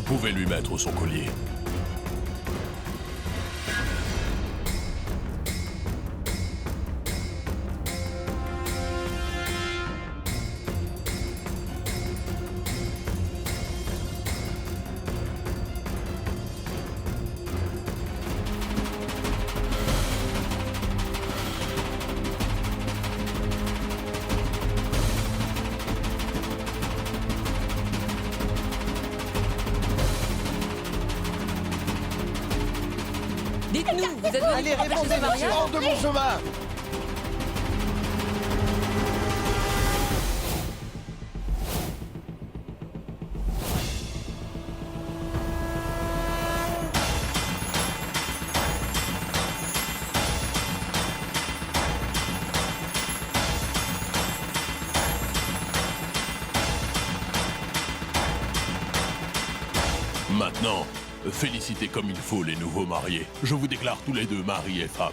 pouvez lui mettre son collier. Dites-nous, vous êtes Allez, venu pour répondez, ce mariage? hors de mon chemin! Maintenant, félicitez comme il faut les nouveaux mariés. Je vous déclare tous les deux mari et femme.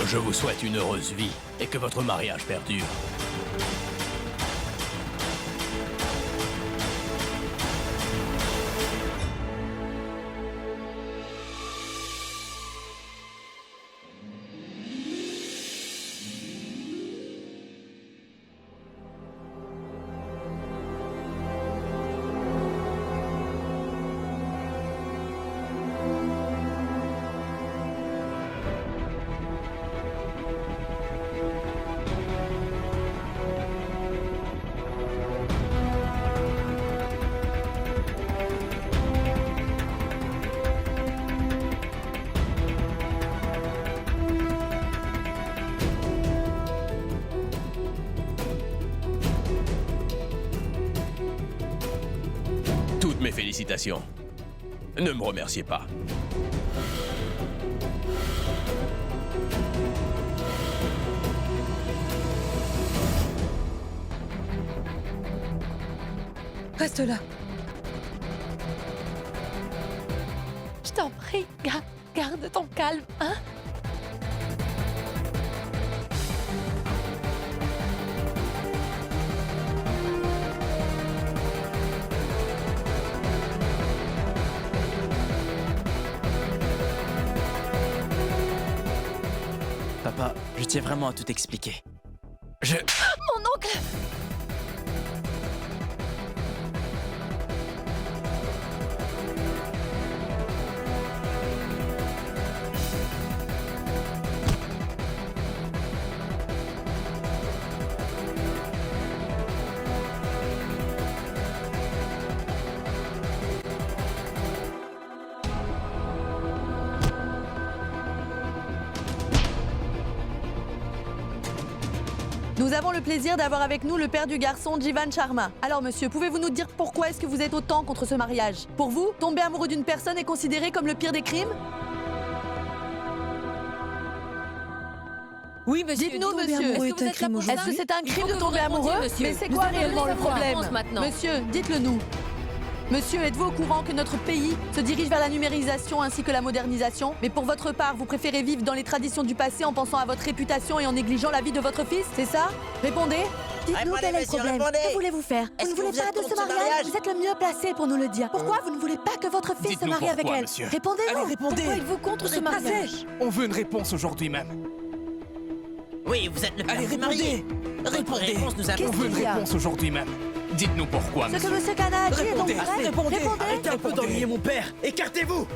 Je vous souhaite une heureuse vie et que votre mariage perdure. Toutes mes félicitations. Ne me remerciez pas. Reste là. Je t'en prie, garde ton calme, hein? Papa, je tiens vraiment à tout expliquer. Mon oncle! Nous avons le plaisir d'avoir avec nous le père du garçon, Jivan Sharma. Alors monsieur, pouvez-vous nous dire pourquoi est-ce que vous êtes autant contre ce mariage? Pour vous, tomber amoureux d'une personne est considéré comme le pire des crimes? Oui, monsieur. Dites-nous, tomber monsieur, amoureux est-ce que est un crime aujourd'hui. Est-ce que c'est un crime Il faut de que vous tomber répondiez, amoureux? monsieur. Mais c'est Nous quoi avons réellement les le problème? réponses maintenant. Monsieur, dites-le nous. Monsieur, êtes-vous au courant que notre pays se dirige vers la numérisation ainsi que la modernisation? Mais pour votre part, vous préférez vivre dans les traditions du passé en pensant à votre réputation et en négligeant la vie de votre fils? C'est ça? Répondez. Dites-nous quel est le problème. Que voulez-vous faire? Vous ne voulez pas de ce mariage? Vous êtes le mieux placé pour nous le dire. Pourquoi vous ne voulez pas que votre fils se Dites-nous marie avec pourquoi, elle? monsieur. Répondez-nous. Allez, répondez. Pourquoi êtes-vous contre ce mariage? On veut une réponse aujourd'hui même. Oui, vous êtes le père Allez, du marié. répondez. Répondez. Réponse, nous avons... On veut une qu'il y a réponse aujourd'hui même. Dites-nous pourquoi, Ce que monsieur. M. Kana a dit est donc Répondez, vrai? répondez. Répondez. Arrêtez un peu d'ennuyer mon père. Écartez-vous.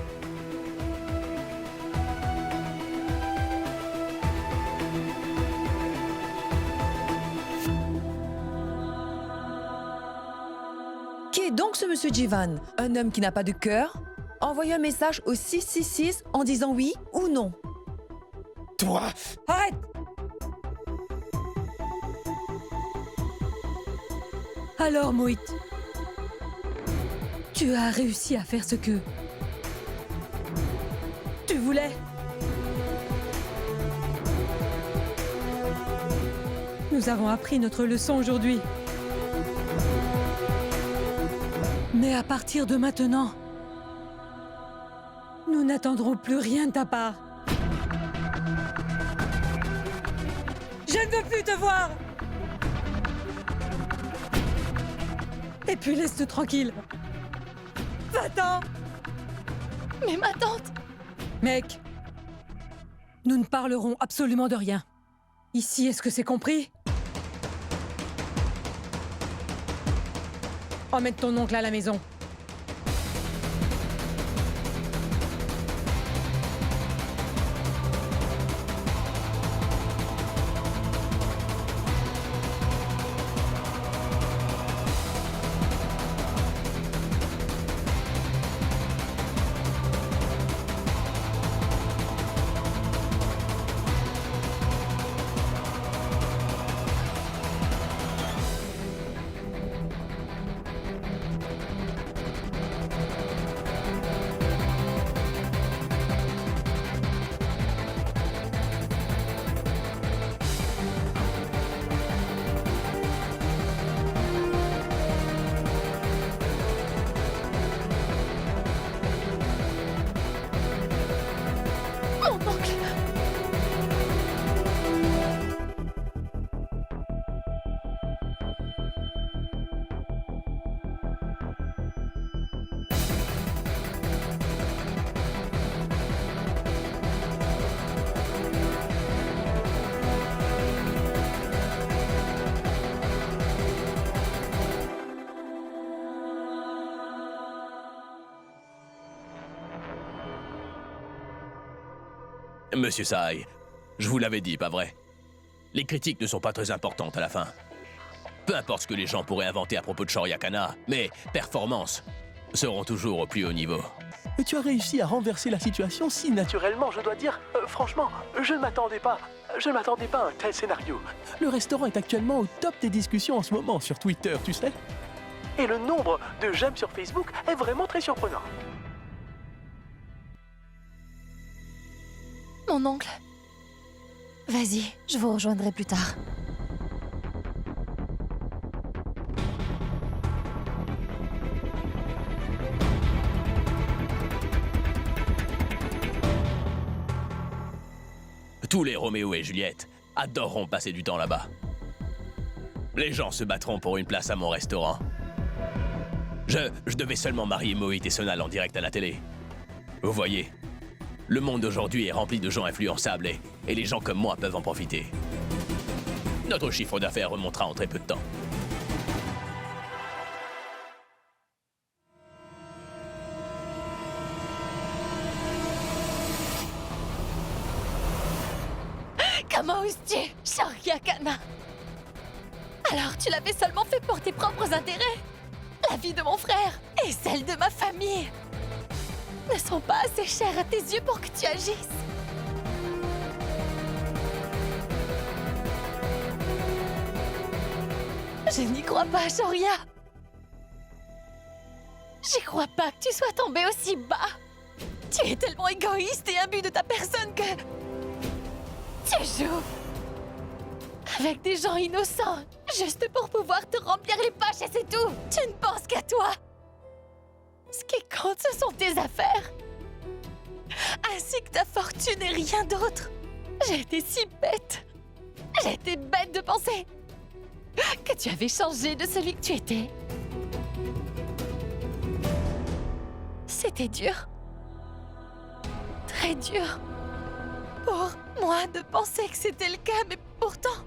Qui est donc ce monsieur Jivan? Un homme qui n'a pas de cœur? Envoyez un message au 666 en disant oui ou non. Toi. Arrête! Alors, Moït, tu as réussi à faire ce que tu voulais. Nous avons appris notre leçon aujourd'hui. Mais à partir de maintenant, nous n'attendrons plus rien de ta part. Je ne veux plus te voir! Et puis laisse-te tranquille. Va-t'en! Mais ma tante... Mec, nous ne parlerons absolument de rien. Ici, est-ce que c'est compris? Emmène ton oncle à la maison. Monsieur Sai, je vous l'avais dit, pas vrai? Les critiques ne sont pas très importantes à la fin. Peu importe ce que les gens pourraient inventer à propos de Shoryakana, mais performances seront toujours au plus haut niveau. Mais tu as réussi à renverser la situation si naturellement, je dois dire. Franchement, je ne m'attendais pas. Je ne m'attendais pas à un tel scénario. Le restaurant est actuellement au top des discussions en ce moment sur Twitter, tu sais. Et le nombre de j'aime sur Facebook est vraiment très surprenant. Mon oncle. Vas-y, je vous rejoindrai plus tard. Tous les Roméo et Juliette adoreront passer du temps là-bas. Les gens se battront pour une place à mon restaurant. Je devais seulement marier Moït et Sonal en direct à la télé. Vous voyez, le monde d'aujourd'hui est rempli de gens influençables et les gens comme moi peuvent en profiter. Notre chiffre d'affaires remontera en très peu de temps. Comment oses-tu, Shoryakana? Alors tu l'avais seulement fait pour tes propres intérêts? La vie de mon frère et celle de ma famille ne sont pas assez chères à tes yeux pour que tu agisses. Je n'y crois pas, Shorya. J'y crois pas que tu sois tombé aussi bas. Tu es tellement égoïste et imbu de ta personne que... tu joues avec des gens innocents, juste pour pouvoir te remplir les poches et c'est tout. Tu ne penses qu'à toi. Ce qui compte, ce sont tes affaires. Ainsi que ta fortune et rien d'autre. J'ai été si bête. J'ai été bête de penser que tu avais changé de celui que tu étais. C'était dur. Très dur. Pour moi de penser que c'était le cas, mais pourtant...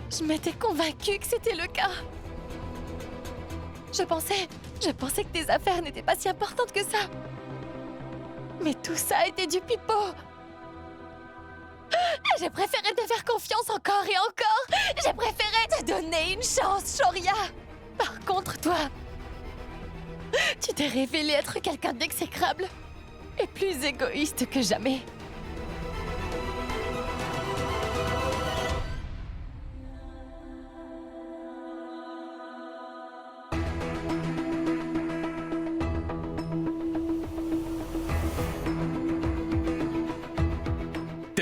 je m'étais convaincue que c'était le cas. Je pensais que tes affaires n'étaient pas si importantes que ça. Mais tout ça était du pipeau. J'ai préféré te faire confiance encore et encore. J'ai préféré te donner une chance, Shorya. Par contre, toi, tu t'es révélé être quelqu'un d'exécrable et plus égoïste que jamais.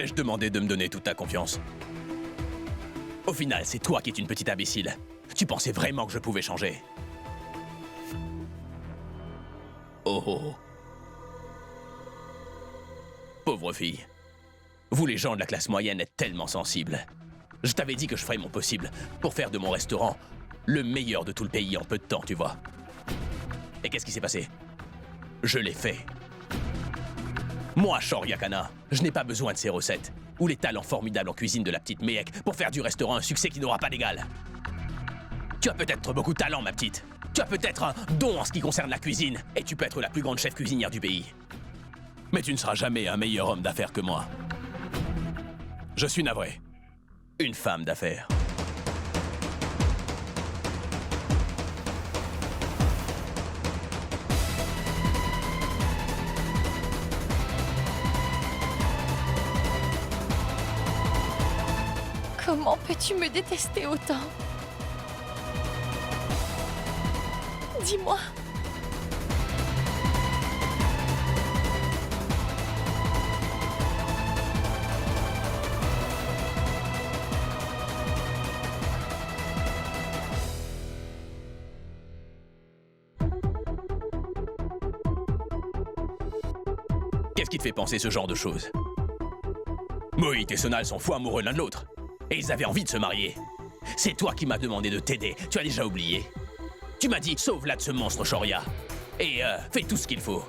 T'ai-je demandé de me donner toute ta confiance? Au final, c'est toi qui es une petite imbécile. Tu pensais vraiment que je pouvais changer? Oh oh. Pauvre fille. Vous les gens de la classe moyenne êtes tellement sensibles. Je t'avais dit que je ferais mon possible pour faire de mon restaurant le meilleur de tout le pays en peu de temps, tu vois. Et qu'est-ce qui s'est passé? Je l'ai fait. Moi, Shoria Kana, je n'ai pas besoin de ces recettes ou les talents formidables en cuisine de la petite Méhek pour faire du restaurant un succès qui n'aura pas d'égal. Tu as peut-être beaucoup de talent, ma petite. Tu as peut-être un don en ce qui concerne la cuisine et tu peux être la plus grande chef cuisinière du pays. Mais tu ne seras jamais un meilleur homme d'affaires que moi. Je suis navré. Une femme d'affaires. Comment peux-tu me détester autant? Dis-moi. Qu'est-ce qui te fait penser ce genre de choses? Moït et Sonal sont fous amoureux l'un de l'autre. Et ils avaient envie de se marier. C'est toi qui m'as demandé de t'aider. Tu as déjà oublié. Tu m'as dit, sauve-la de ce monstre, Shoria. Et fais tout ce qu'il faut.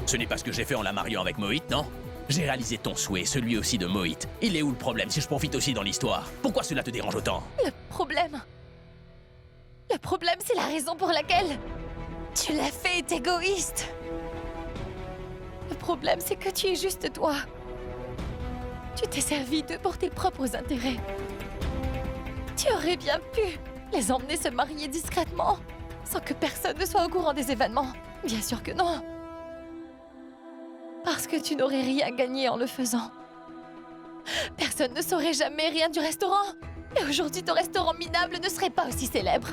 Ce n'est pas ce que j'ai fait en la mariant avec Moït, non? J'ai réalisé ton souhait, celui aussi de Moït. Il est où le problème si je profite aussi dans l'histoire? Pourquoi cela te dérange autant? Le problème, c'est la raison pour laquelle tu l'as fait est égoïste. Le problème, c'est que tu es juste toi. Tu t'es servi d'eux pour tes propres intérêts. Tu aurais bien pu les emmener se marier discrètement, sans que personne ne soit au courant des événements. Bien sûr que non. Parce que tu n'aurais rien gagné en le faisant. Personne ne saurait jamais rien du restaurant. Et aujourd'hui, ton restaurant minable ne serait pas aussi célèbre.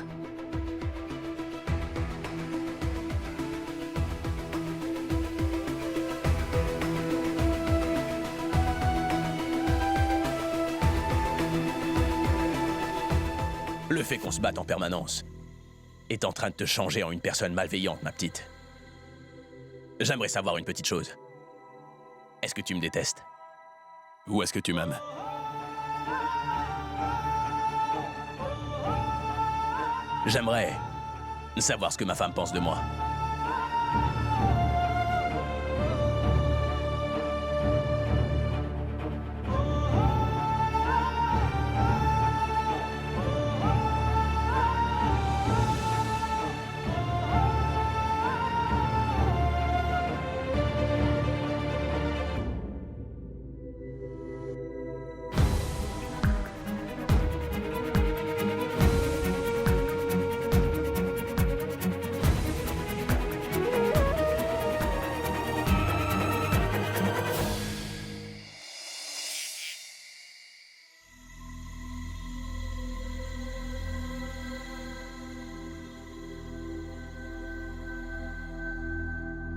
Le fait qu'on se batte en permanence est en train de te changer en une personne malveillante, ma petite. J'aimerais savoir une petite chose. Est-ce que tu me détestes? Ou est-ce que tu m'aimes? J'aimerais savoir ce que ma femme pense de moi.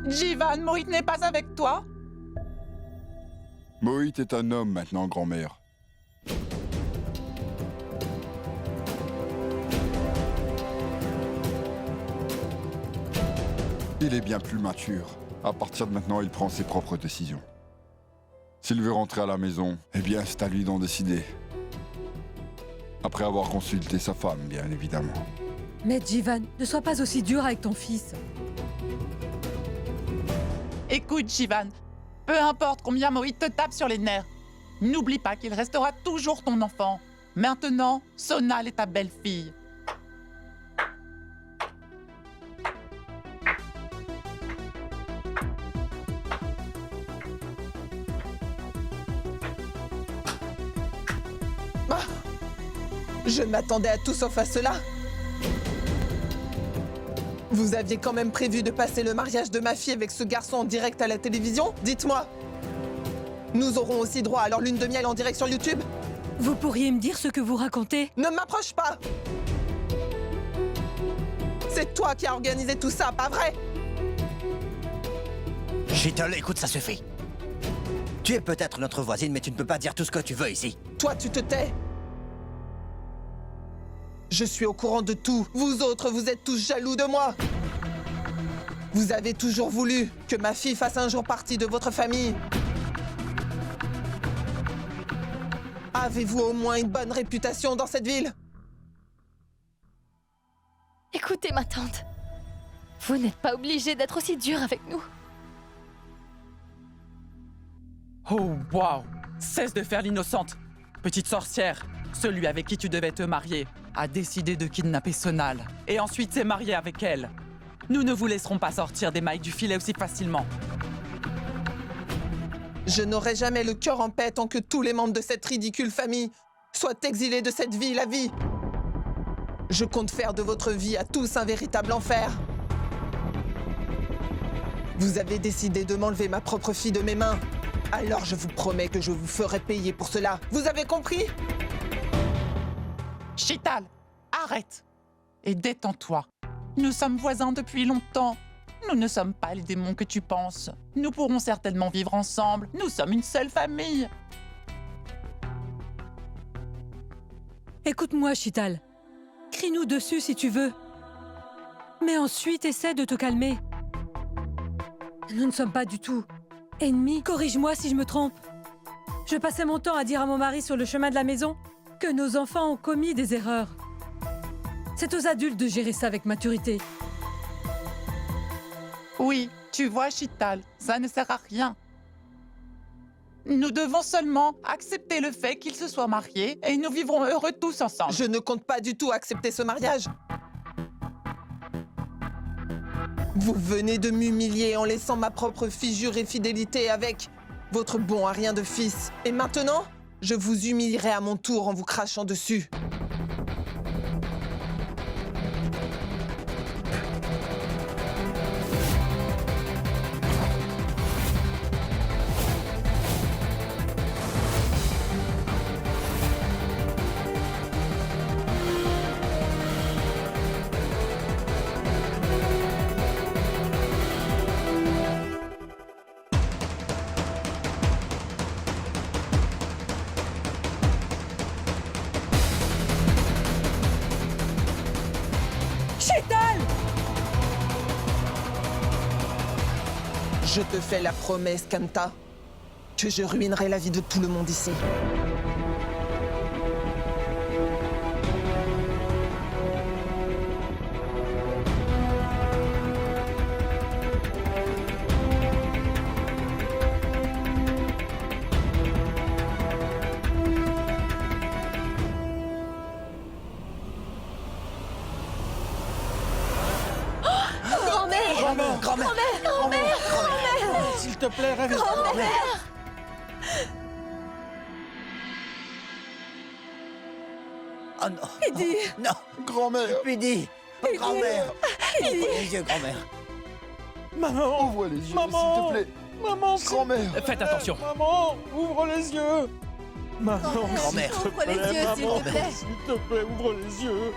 Jivan, Moït n'est pas avec toi? Moït est un homme maintenant, grand-mère. Il est bien plus mature. À partir de maintenant, il prend ses propres décisions. S'il veut rentrer à la maison, eh bien, c'est à lui d'en décider. Après avoir consulté sa femme, bien évidemment. Mais Jivan, ne sois pas aussi dur avec ton fils. Écoute, Jivan, peu importe combien Moït te tape sur les nerfs, n'oublie pas qu'il restera toujours ton enfant. Maintenant, Sonal est ta belle-fille. Ah, je m'attendais à tout sauf à cela. Vous aviez quand même prévu de passer le mariage de ma fille avec ce garçon en direct à la télévision? Dites-moi. Nous aurons aussi droit à leur lune de miel en direct sur YouTube? Vous pourriez me dire ce que vous racontez? Ne m'approche pas! C'est toi qui as organisé tout ça, pas vrai? Sheetal, écoute, ça suffit. Tu es peut-être notre voisine, mais tu ne peux pas dire tout ce que tu veux ici. Toi, tu te tais. Je suis au courant de tout. Vous autres, vous êtes tous jaloux de moi. Vous avez toujours voulu que ma fille fasse un jour partie de votre famille. Avez-vous au moins une bonne réputation dans cette ville? Écoutez, ma tante. Vous n'êtes pas obligée d'être aussi dure avec nous. Oh, waouh! Cesse de faire l'innocente! Petite sorcière, celui avec qui tu devais te marier a décidé de kidnapper Sonal et ensuite s'est marié avec elle. Nous ne vous laisserons pas sortir des mailles du filet aussi facilement. Je n'aurai jamais le cœur en paix tant que tous les membres de cette ridicule famille soient exilés de cette ville à vie. Je compte faire de votre vie à tous un véritable enfer. Vous avez décidé de m'enlever ma propre fille de mes mains. Alors je vous promets que je vous ferai payer pour cela. Vous avez compris? Chital, arrête! Et détends-toi. Nous sommes voisins depuis longtemps. Nous ne sommes pas les démons que tu penses. Nous pourrons certainement vivre ensemble. Nous sommes une seule famille. Écoute-moi, Chital. Crie-nous dessus si tu veux. Mais ensuite, essaie de te calmer. Nous ne sommes pas du tout ennemis. Corrige-moi si je me trompe. Je passais mon temps à dire à mon mari sur le chemin de la maison que nos enfants ont commis des erreurs. C'est aux adultes de gérer ça avec maturité. Oui, tu vois, Chital, ça ne sert à rien. Nous devons seulement accepter le fait qu'ils se soient mariés et nous vivrons heureux tous ensemble. Je ne compte pas du tout accepter ce mariage. Vous venez de m'humilier en laissant ma propre fille jurer fidélité avec votre bon à rien de fils. Et maintenant, je vous humilierai à mon tour en vous crachant dessus. Je te fais la promesse, Kanta, que je ruinerai la vie de tout le monde ici. S'il te plaît, réveille-toi. Oh non. Pidi. Non. Grand-mère. Pidi. Grand-mère. Ouvre les yeux, grand-mère. Maman. Ouvre les yeux, Maman. s'il te plaît. Maman, Grand-mère. Faites attention. Maman, ouvre les yeux. Maman, Grand-mère. Ouvre les yeux, s'il te plaît. s'il te plaît, ouvre les yeux.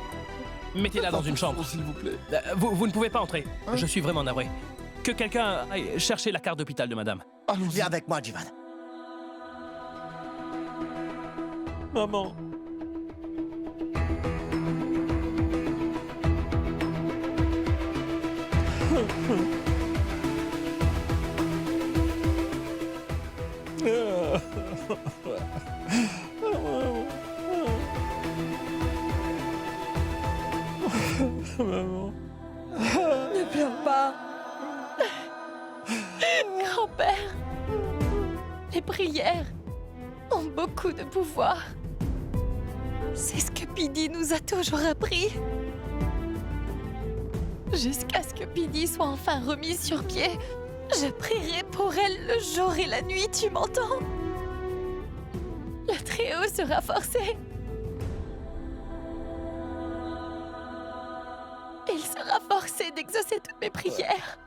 Mettez-la dans une chambre. S'il vous plaît. Vous ne pouvez pas entrer. Je suis vraiment navré. Que quelqu'un aille chercher la carte d'hôpital de madame. Allons-y. Viens avec moi, Jivan. Maman. Maman. Ne pleure pas. Grand-père, les prières ont beaucoup de pouvoir. C'est ce que Pidi nous a toujours appris. Jusqu'à ce que Pidi soit enfin remise sur pied, je prierai pour elle le jour et la nuit, tu m'entends? Le Très-Haut sera forcé. Il sera forcé d'exaucer toutes mes prières.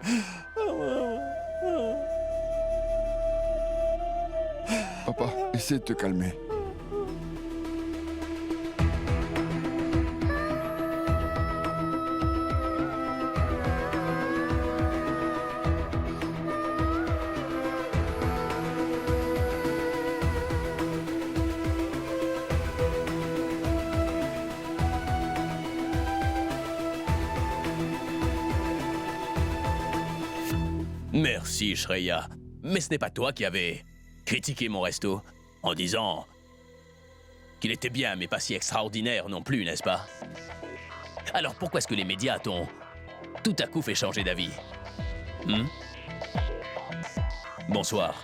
Papa, essaie de te calmer. Merci, Shreya. Mais ce n'est pas toi qui avais critiqué mon resto en disant qu'il était bien, mais pas si extraordinaire non plus, n'est-ce pas? Alors pourquoi est-ce que les médias t'ont tout à coup fait changer d'avis? Bonsoir.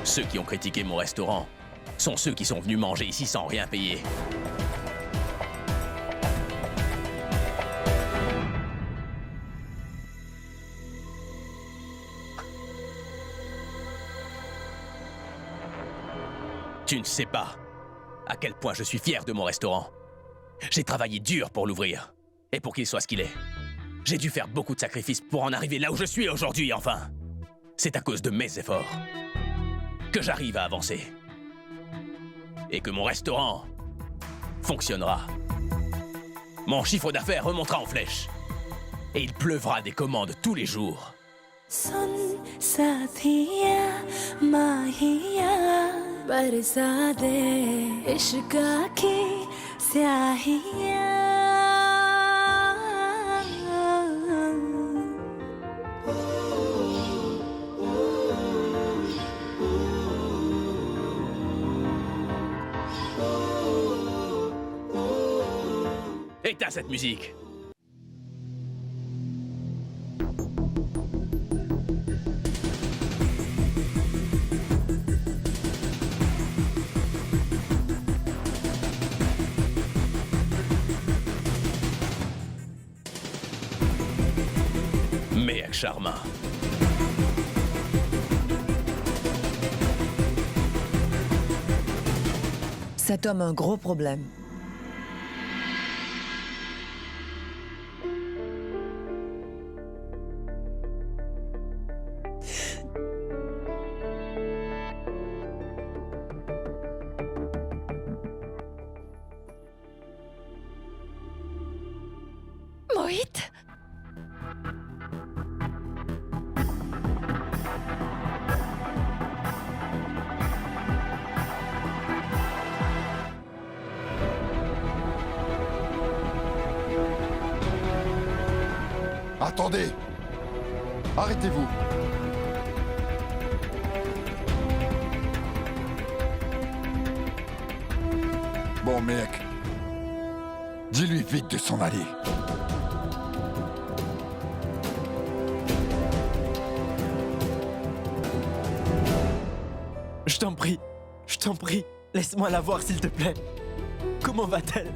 Ceux qui ont critiqué mon restaurant sont ceux qui sont venus manger ici sans rien payer. Tu ne sais pas à quel point je suis fier de mon restaurant. J'ai travaillé dur pour l'ouvrir et pour qu'il soit ce qu'il est. J'ai dû faire beaucoup de sacrifices pour en arriver là où je suis aujourd'hui, enfin. C'est à cause de mes efforts que j'arrive à avancer. Et que mon restaurant fonctionnera. Mon chiffre d'affaires remontera en flèche. Et il pleuvra des commandes tous les jours. Éteins cette musique. Mea Sharma. Cet homme a un gros problème. Mohit? Attendez! Arrêtez-vous! Bon, mec. Dis-lui vite de s'en aller. Je t'en prie, laisse-moi la voir s'il te plaît. Comment va-t-elle?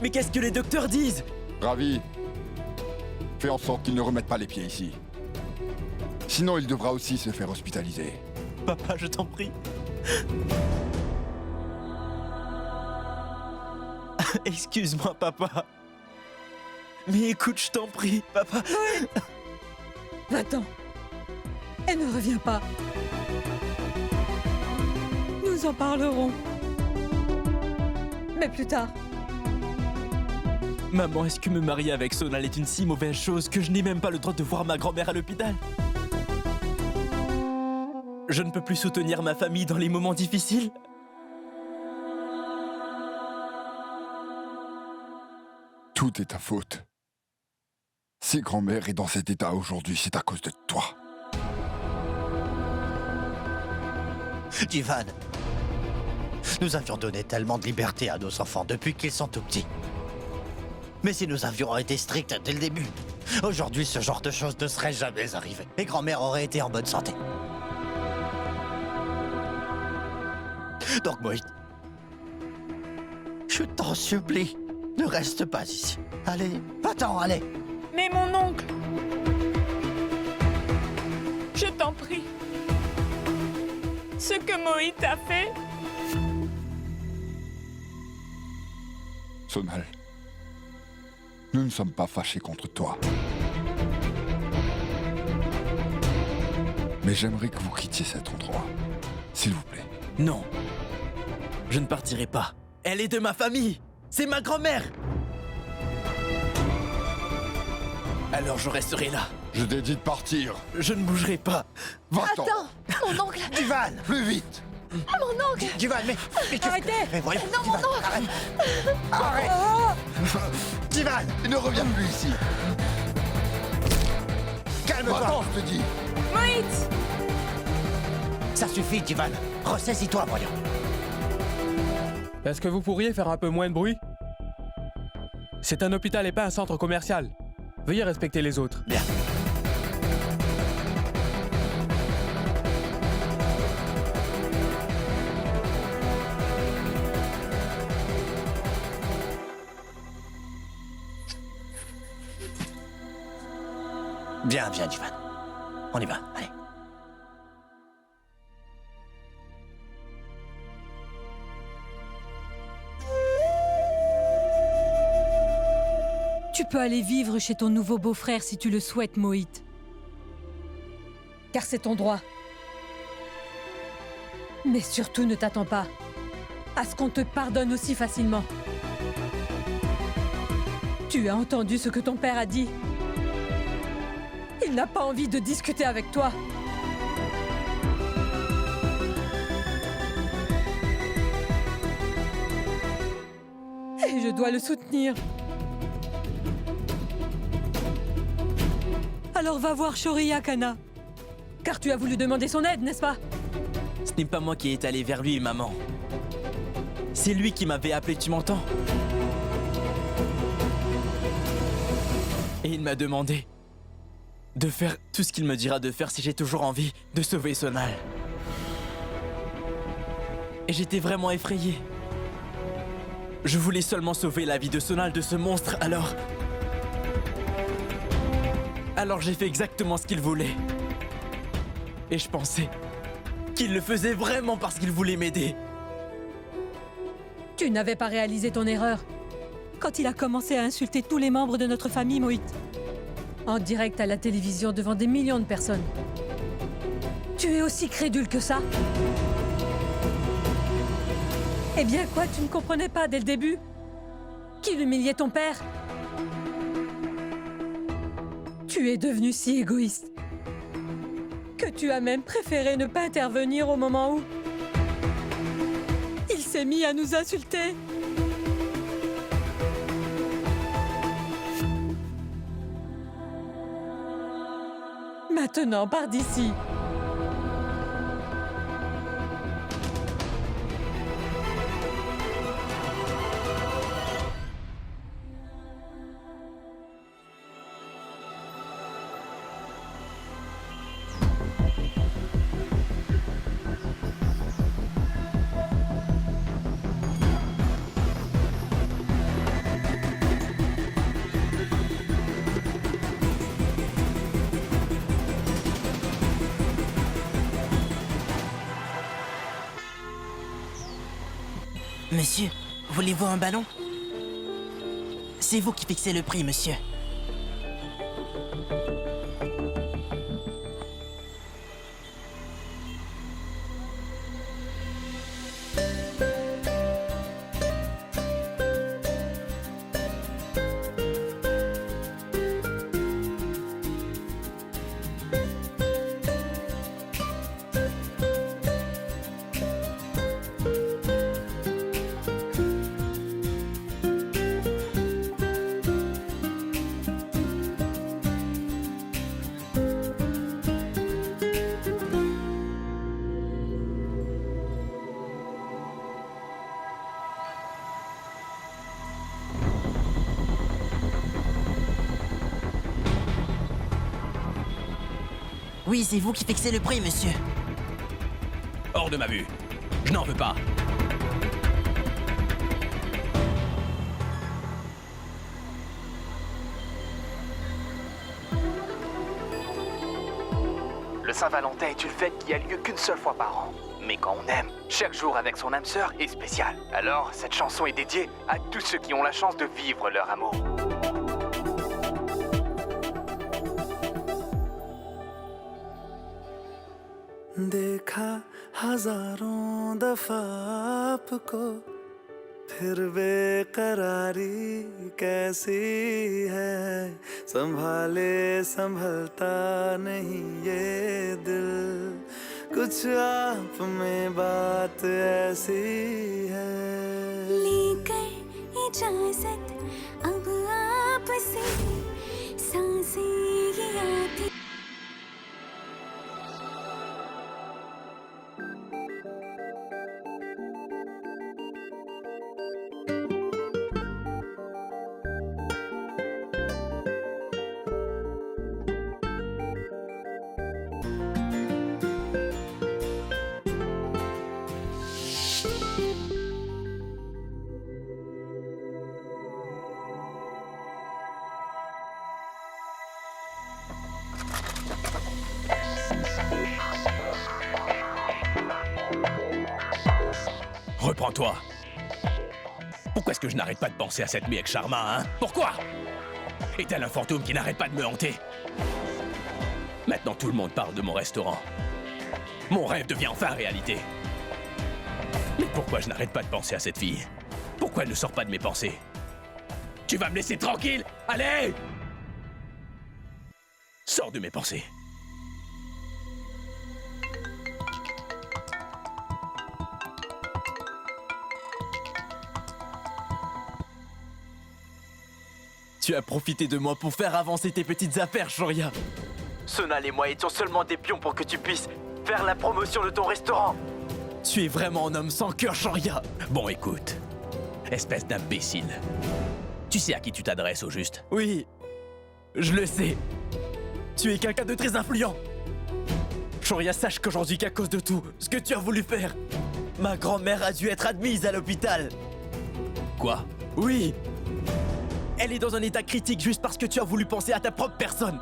Mais qu'est-ce que les docteurs disent? Ravi. Fais en sorte qu'il ne remette pas les pieds ici. Sinon, il devra aussi se faire hospitaliser. Papa, je t'en prie. Excuse-moi, papa. Mais écoute, je t'en prie, papa. Va-t'en. Elle ne revient pas. Nous en parlerons. Mais plus tard. Maman, est-ce que me marier avec Sonal est une si mauvaise chose que je n'ai même pas le droit de voir ma grand-mère à l'hôpital? Je ne peux plus soutenir ma famille dans les moments difficiles? Tout est ta faute. Si grand-mère est dans cet état aujourd'hui, c'est à cause de toi. Jivan, nous avions donné tellement de liberté à nos enfants depuis qu'ils sont tout petits. Mais si nous avions été stricts dès le début, aujourd'hui ce genre de choses ne serait jamais arrivé. Et grand-mère aurait été en bonne santé. Donc Mohit, je t'en supplie, ne reste pas ici. Allez, va-t'en, allez. Mais mon oncle, je t'en prie. Ce que Mohit a fait... Sonal, nous ne sommes pas fâchés contre toi. Mais j'aimerais que vous quittiez cet endroit. S'il vous plaît. Non. Je ne partirai pas. Elle est de ma famille. C'est ma grand-mère. Alors je resterai là. Je t'ai dit de partir. Je ne bougerai pas. Va-t'en. Attends, mon oncle. Jivan, plus vite. Mon oncle! Jivan, mais Arrêtez! Mais voyons, Non, mon Jivan, oncle! arrête. Jivan, Il ne revient plus ici. calme-toi. Attends, je te dis. Moït! Ça suffit, Jivan. Ressaisis-toi, voyons. Est-ce que vous pourriez faire un peu moins de bruit? C'est un hôpital et pas un centre commercial. Veuillez respecter les autres. Bien. Viens, viens, Jivan. On y va, allez. Tu peux aller vivre chez ton nouveau beau-frère si tu le souhaites, Moït. Car c'est ton droit. Mais surtout, ne t'attends pas à ce qu'on te pardonne aussi facilement. Tu as entendu ce que ton père a dit. Il n'a pas envie de discuter avec toi. Et je dois le soutenir. Alors va voir Shoria, Kana. Car tu as voulu demander son aide, n'est-ce pas? Ce n'est pas moi qui est allé vers lui, maman. C'est lui qui m'avait appelé, tu m'entends? Et il m'a demandé de faire tout ce qu'il me dira de faire si j'ai toujours envie de sauver Sonal. Et j'étais vraiment effrayé. Je voulais seulement sauver la vie de Sonal de ce monstre, alors j'ai fait exactement ce qu'il voulait. Et je pensais qu'il le faisait vraiment parce qu'il voulait m'aider. Tu n'avais pas réalisé ton erreur quand il a commencé à insulter tous les membres de notre famille, Moït. En direct à la télévision devant des millions de personnes. Tu es aussi crédule que ça? Eh bien quoi, tu ne comprenais pas dès le début qu'il humiliait ton père? Tu es devenu si égoïste que tu as même préféré ne pas intervenir au moment où il s'est mis à nous insulter. Maintenant, pars d'ici. Monsieur, voulez-vous un ballon? C'est vous qui fixez le prix, monsieur. Oui, c'est vous qui fixez le prix, monsieur. Hors de ma vue. Je n'en veux pas. Le Saint-Valentin est une fête qui a lieu qu'une seule fois par an. Mais quand on aime, chaque jour avec son âme sœur est spécial. Alors, cette chanson est dédiée à tous ceux qui ont la chance de vivre leur amour. देखा हजारों दफा आपको फिर बेकरारी कैसी है संभाले संभलता नहीं ये दिल कुछ आप में बात ऐसी है लेकर इजाजत अब आपसे सांसें ये आती Reprends-toi. Pourquoi est-ce que je n'arrête pas de penser à cette nuit avec Sharma, hein? Pourquoi? Est-elle un fantôme qui n'arrête pas de me hanter? Maintenant, tout le monde parle de mon restaurant. Mon rêve devient enfin réalité. Mais pourquoi je n'arrête pas de penser à cette fille? Pourquoi elle ne sort pas de mes pensées? Tu vas me laisser tranquille? Allez! Sors de mes pensées. Tu as profité de moi pour faire avancer tes petites affaires, Shoria. Sonal et moi étions seulement des pions pour que tu puisses faire la promotion de ton restaurant. Tu es vraiment un homme sans cœur, Shoria. Bon, écoute, espèce d'imbécile. Tu sais à qui tu t'adresses au juste? Oui, je le sais. Tu es quelqu'un de très influent. Shoria, sache qu'aujourd'hui, qu'à cause de tout ce que tu as voulu faire, ma grand-mère a dû être admise à l'hôpital. Quoi? Oui. Elle est dans un état critique juste parce que tu as voulu penser à ta propre personne.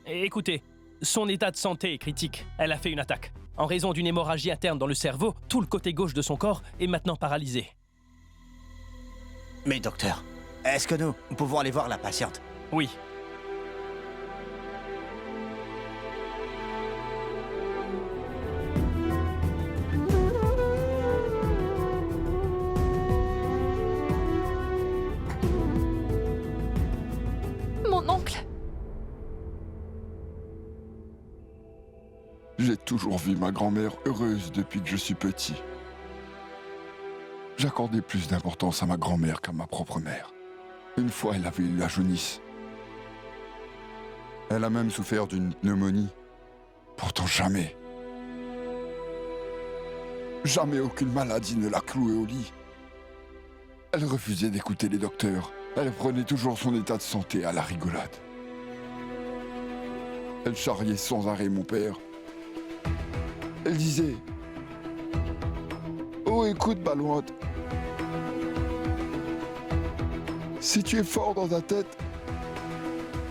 Écoutez, son état de santé est critique. Elle a fait une attaque. En raison d'une hémorragie interne dans le cerveau, tout le côté gauche de son corps est maintenant paralysé. Mais docteur, est-ce que nous pouvons aller voir la patiente? Oui. Mon oncle. J'ai toujours vu ma grand-mère heureuse depuis que je suis petit. J'accordais plus d'importance à ma grand-mère qu'à ma propre mère. Une fois, elle avait eu la jaunisse. Elle a même souffert d'une pneumonie. Pourtant, jamais aucune maladie ne l'a clouée au lit. Elle refusait d'écouter les docteurs. Elle prenait toujours son état de santé à la rigolade. Elle charriait sans arrêt mon père. Elle disait « Oh, écoute, Balouante, si tu es fort dans ta tête,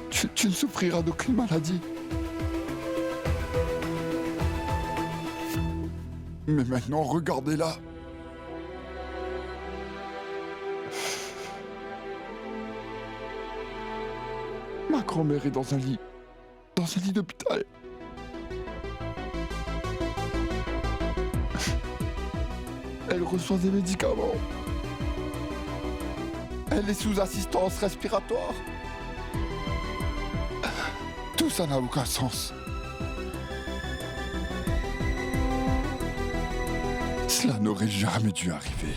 tu ne souffriras d'aucune maladie. » Mais maintenant, regardez-la. Ma grand-mère est dans un lit d'hôpital. Elle reçoit des médicaments. Elle est sous assistance respiratoire. Tout ça n'a aucun sens. Cela n'aurait jamais dû arriver.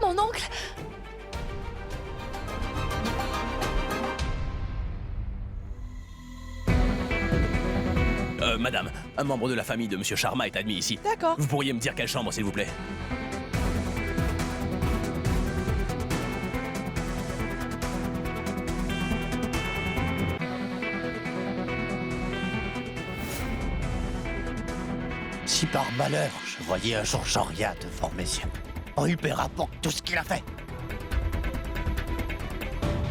Mon oncle. Madame, un membre de la famille de Monsieur Sharma est admis ici. D'accord. Vous pourriez me dire quelle chambre, s'il vous plaît? Si par malheur, je voyais un jour Shoria devant mes yeux, on lui paiera pour tout ce qu'il a fait.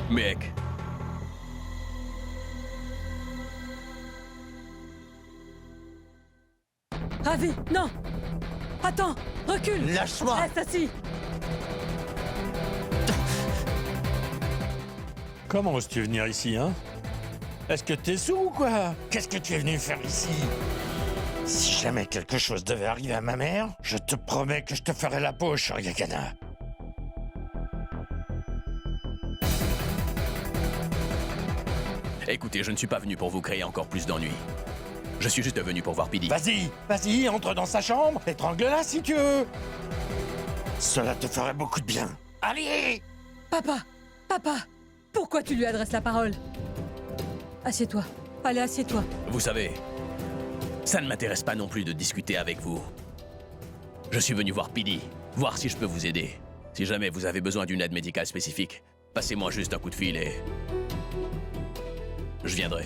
Mec. Ravi, non! Attends, recule! Lâche-moi! Reste assis! Comment oses-tu venir ici, hein? Est-ce que t'es sous ou quoi? Qu'est-ce que tu es venu faire ici? Si jamais quelque chose devait arriver à ma mère, je te promets que je te ferai la peau, Shoryakana. Écoutez, je ne suis pas venu pour vous créer encore plus d'ennuis. Je suis juste venu pour voir Pidi. Vas-y, entre dans sa chambre, étrangle-la si tu veux. Cela te ferait beaucoup de bien. Allez! Papa! Papa! Pourquoi tu lui adresses la parole? Assieds-toi. Allez, assieds-toi. Vous savez, ça ne m'intéresse pas non plus de discuter avec vous. Je suis venu voir Pidi, voir si je peux vous aider. Si jamais vous avez besoin d'une aide médicale spécifique, passez-moi juste un coup de fil et... je viendrai.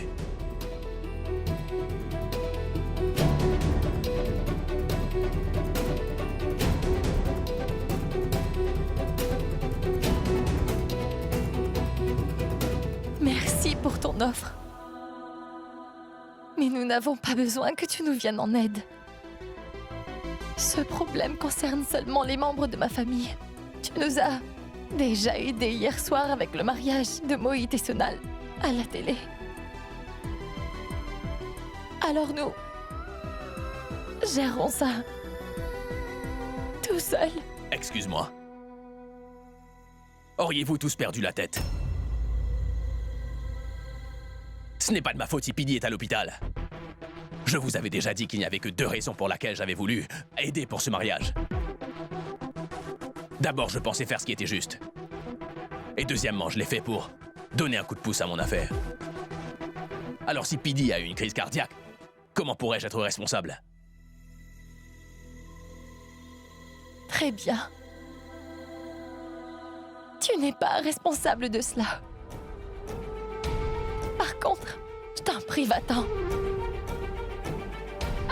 Merci pour ton offre. Mais nous n'avons pas besoin que tu nous viennes en aide. Ce problème concerne seulement les membres de ma famille. Tu nous as déjà aidés hier soir avec le mariage de Moït et Sonal à la télé. Alors nous gérons ça tout seul. Excuse-moi. Auriez-vous tous perdu la tête? Ce n'est pas de ma faute si Pidi est à l'hôpital. Je vous avais déjà dit qu'il n'y avait que 2 raisons pour lesquelles j'avais voulu aider pour ce mariage. D'abord, je pensais faire ce qui était juste. Et deuxièmement, je l'ai fait pour donner un coup de pouce à mon affaire. Alors si Pidi a eu une crise cardiaque, comment pourrais-je être responsable? Très bien. Tu n'es pas responsable de cela. Par contre, je t'en prie, va-t'en.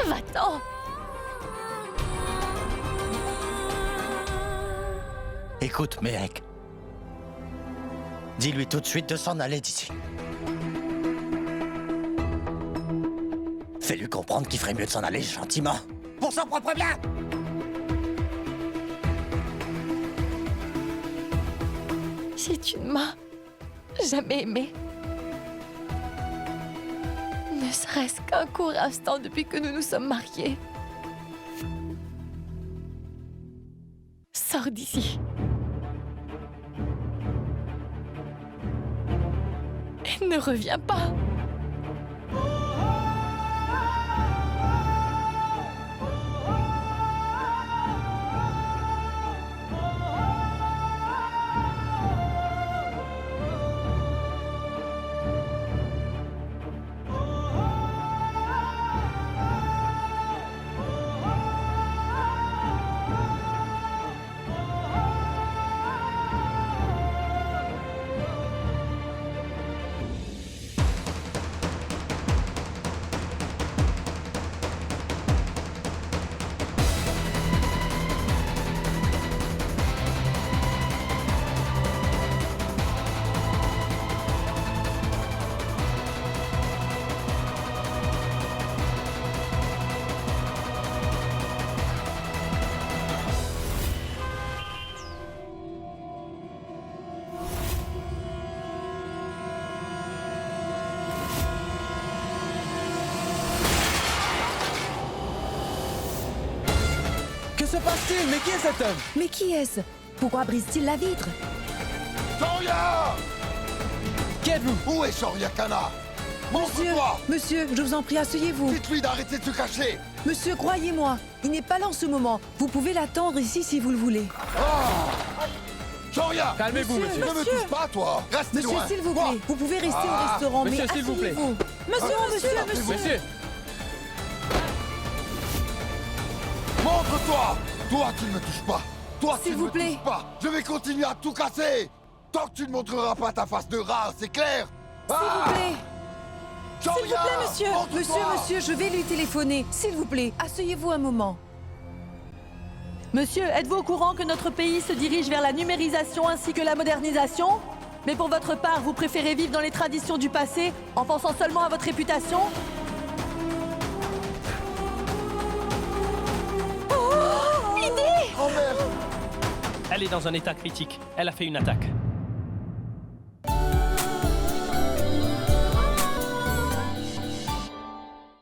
Va-t'en. Écoute, Mehek. Dis-lui tout de suite de s'en aller d'ici. Fais-lui comprendre qu'il ferait mieux de s'en aller gentiment. Pour son propre bien. Si tu ne m'as jamais aimé, ne serait-ce qu'un court instant depuis que nous nous sommes mariés, sors d'ici. Et ne reviens pas. Que se passe-t-il? Mais qui est cet homme? Mais qui est-ce? Pourquoi brise-t-il la vitre? Shoria! Qui êtes-vous? Où est Shoryakana? Monsieur, je vous en prie, asseyez-vous. Dites-lui d'arrêter de se cacher. Monsieur, croyez-moi, il n'est pas là en ce moment. Vous pouvez l'attendre ici si vous le voulez. Shoria! Calmez-vous, monsieur. Ne me touche pas, toi. Reste Monsieur, loin. s'il vous plaît, vous pouvez rester au restaurant, Monsieur, mais s'il vous plaît. asseyez-vous. Monsieur. Montre-toi! Toi, tu ne me touches pas! Toi, tu S'il ne vous me plaît. touches pas! Je vais continuer à tout casser! Tant que tu ne montreras pas ta face de rat, c'est clair? S'il vous plaît. S'il vous Shoria, plaît, monsieur. montre-toi. Monsieur, je vais lui téléphoner. S'il vous plaît, asseyez-vous un moment. Monsieur, êtes-vous au courant que notre pays se dirige vers la numérisation ainsi que la modernisation? Mais pour votre part, vous préférez vivre dans les traditions du passé en pensant seulement à votre réputation? Elle est dans un état critique. Elle a fait une attaque.